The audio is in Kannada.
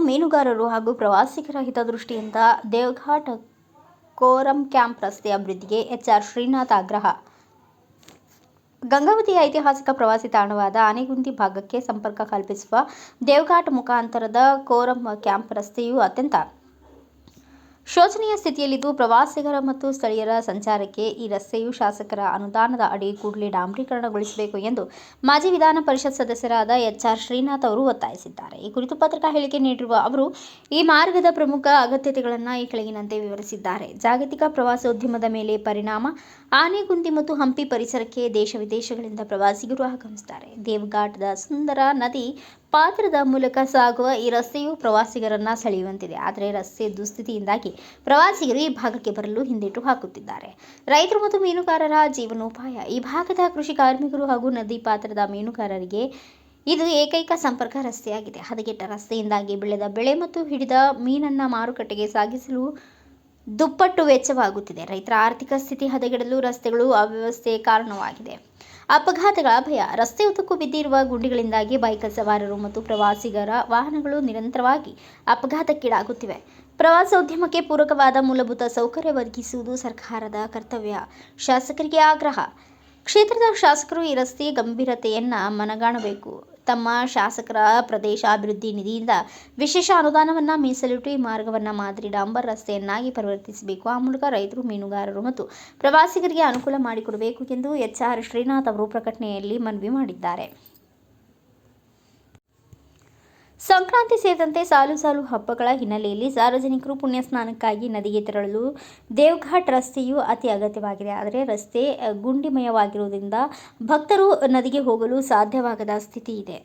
ಮೀನುಗಾರರು ಹಾಗೂ ಪ್ರವಾಸಿಗರ ಹಿತದೃಷ್ಟಿಯಿಂದ ದೇವಘಾಟ್ ಕೋರಂ ಕ್ಯಾಂಪ್ ರಸ್ತೆ ಅಭಿವೃದ್ಧಿಗೆ ಎಚ್.ಆರ್. ಶ್ರೀನಾಥ್ ಆಗ್ರಹ. ಗಂಗಾವತಿಯ ಐತಿಹಾಸಿಕ ಪ್ರವಾಸಿ ತಾಣವಾದ ಆನೆಗುಂದಿ ಭಾಗಕ್ಕೆ ಸಂಪರ್ಕ ಕಲ್ಪಿಸುವ ದೇವಘಾಟ್ ಮುಖಾಂತರದ ಕೋರಂ ಕ್ಯಾಂಪ್ ರಸ್ತೆಯು ಅತ್ಯಂತ ಶೋಚನೀಯ ಸ್ಥಿತಿಯಲ್ಲಿದ್ದು, ಪ್ರವಾಸಿಗರ ಮತ್ತು ಸ್ಥಳೀಯರ ಸಂಚಾರಕ್ಕೆ ಈ ರಸ್ತೆಯು ಶಾಸಕರ ಅನುದಾನದ ಅಡಿ ಕೂಡಲೇ ಡಾಂಬರೀಕರಣಗೊಳಿಸಬೇಕು ಎಂದು ಮಾಜಿ ವಿಧಾನ ಪರಿಷತ್ ಸದಸ್ಯರಾದ ಎಚ್.ಆರ್. ಶ್ರೀನಾಥ್ ಅವರು ಒತ್ತಾಯಿಸಿದ್ದಾರೆ. ಈ ಕುರಿತು ಪತ್ರಿಕಾ ಹೇಳಿಕೆ ನೀಡಿರುವ ಅವರು, ಈ ಮಾರ್ಗದ ಪ್ರಮುಖ ಅಗತ್ಯತೆಗಳನ್ನು ಈ ಕೆಳಗಿನಂತೆ ವಿವರಿಸಿದ್ದಾರೆ. ಜಾಗತಿಕ ಪ್ರವಾಸೋದ್ಯಮದ ಮೇಲೆ ಪರಿಣಾಮ. ಆನೆಗುಂದಿ ಮತ್ತು ಹಂಪಿ ಪರಿಸರಕ್ಕೆ ದೇಶ ವಿದೇಶಗಳಿಂದ ಪ್ರವಾಸಿಗರು ಆಗಮಿಸುತ್ತಾರೆ. ದೇವಘಾಟ್ದ ಸುಂದರ ನದಿ ಪಾತ್ರದ ಮೂಲಕ ಸಾಗುವ ಈ ರಸ್ತೆಯು ಪ್ರವಾಸಿಗರನ್ನ ಸೆಳೆಯುವಂತಿದೆ. ಆದರೆ ರಸ್ತೆ ದುಸ್ಥಿತಿಯಿಂದಾಗಿ ಪ್ರವಾಸಿಗರು ಈ ಭಾಗಕ್ಕೆ ಬರಲು ಹಿಂದೇಟು ಹಾಕುತ್ತಿದ್ದಾರೆ. ರೈತರು ಮತ್ತು ಮೀನುಗಾರರ ಜೀವನೋಪಾಯ. ಈ ಭಾಗದ ಕೃಷಿ ಕಾರ್ಮಿಕರು ಹಾಗೂ ನದಿ ಪಾತ್ರದ ಮೀನುಗಾರರಿಗೆ ಇದು ಏಕೈಕ ಸಂಪರ್ಕ ರಸ್ತೆಯಾಗಿದೆ. ಹದಗೆಟ್ಟ ರಸ್ತೆಯಿಂದಾಗಿ ಬೆಳೆದ ಬೆಳೆ ಮತ್ತು ಹಿಡಿದ ಮೀನನ್ನ ಮಾರುಕಟ್ಟೆಗೆ ಸಾಗಿಸಲು ದುಪ್ಪಟ್ಟು ವೆಚ್ಚವಾಗುತ್ತಿದೆ. ರೈತರ ಆರ್ಥಿಕ ಸ್ಥಿತಿ ಹದಗೆಡಲು ರಸ್ತೆಗಳು ಅವ್ಯವಸ್ಥೆ ಕಾರಣವಾಗಿದೆ. ಅಪಘಾತಗಳ ಭಯ. ರಸ್ತೆ ಉದ್ದಕ್ಕೂ ಬಿದ್ದಿರುವ ಗುಂಡಿಗಳಿಂದಾಗಿ ಬೈಕ್ ಸವಾರರು ಮತ್ತು ಪ್ರವಾಸಿಗರ ವಾಹನಗಳು ನಿರಂತರವಾಗಿ ಅಪಘಾತಕ್ಕೀಡಾಗುತ್ತಿವೆ. ಪ್ರವಾಸೋದ್ಯಮಕ್ಕೆ ಪೂರಕವಾದ ಮೂಲಭೂತ ಸೌಕರ್ಯ ಒದಗಿಸುವುದು ಸರ್ಕಾರದ ಕರ್ತವ್ಯ. ಶಾಸಕರಿಗೆ ಆಗ್ರಹ. ಕ್ಷೇತ್ರದ ಶಾಸಕರು ಈ ರಸ್ತೆಯ ಗಂಭೀರತೆಯನ್ನ ಮನಗಾಣಬೇಕು. ತಮ್ಮ ಶಾಸಕರ ಪ್ರದೇಶಾಭಿವೃದ್ಧಿ ನಿಧಿಯಿಂದ ವಿಶೇಷ ಅನುದಾನವನ್ನು ಮೀಸಲಿಟ್ಟು ಈ ಮಾರ್ಗವನ್ನು ಮಾದರಿ ಡಾಂಬರ್ ರಸ್ತೆಯನ್ನಾಗಿ ಪರಿವರ್ತಿಸಬೇಕು. ಆ ಮೂಲಕ ರೈತರು, ಮೀನುಗಾರರು ಮತ್ತು ಪ್ರವಾಸಿಗರಿಗೆ ಅನುಕೂಲ ಮಾಡಿಕೊಡಬೇಕು ಎಂದು ಎಚ್.ಆರ್. ಶ್ರೀನಾಥ್ ಅವರು ಪ್ರಕಟಣೆಯಲ್ಲಿ ಮನವಿ ಮಾಡಿದ್ದಾರೆ. ಸಂಕ್ರಾಂತಿ ಸೇರಿದಂತೆ ಸಾಲು ಸಾಲು ಹಬ್ಬಗಳ ಹಿನ್ನೆಲೆಯಲ್ಲಿ ಸಾರ್ವಜನಿಕರು ಪುಣ್ಯ ಸ್ನಾನಕ್ಕಾಗಿ ನದಿಗೆ ತೆರಳಲು ದೇವಘಾಟ್ ರಸ್ತೆಯು ಅತಿ ಅಗತ್ಯವಾಗಿದೆ. ಆದರೆ ರಸ್ತೆ ಗುಂಡಿಮಯವಾಗಿರುವುದರಿಂದ ಭಕ್ತರು ನದಿಗೆ ಹೋಗಲು ಸಾಧ್ಯವಾಗದ ಸ್ಥಿತಿ ಇದೆ.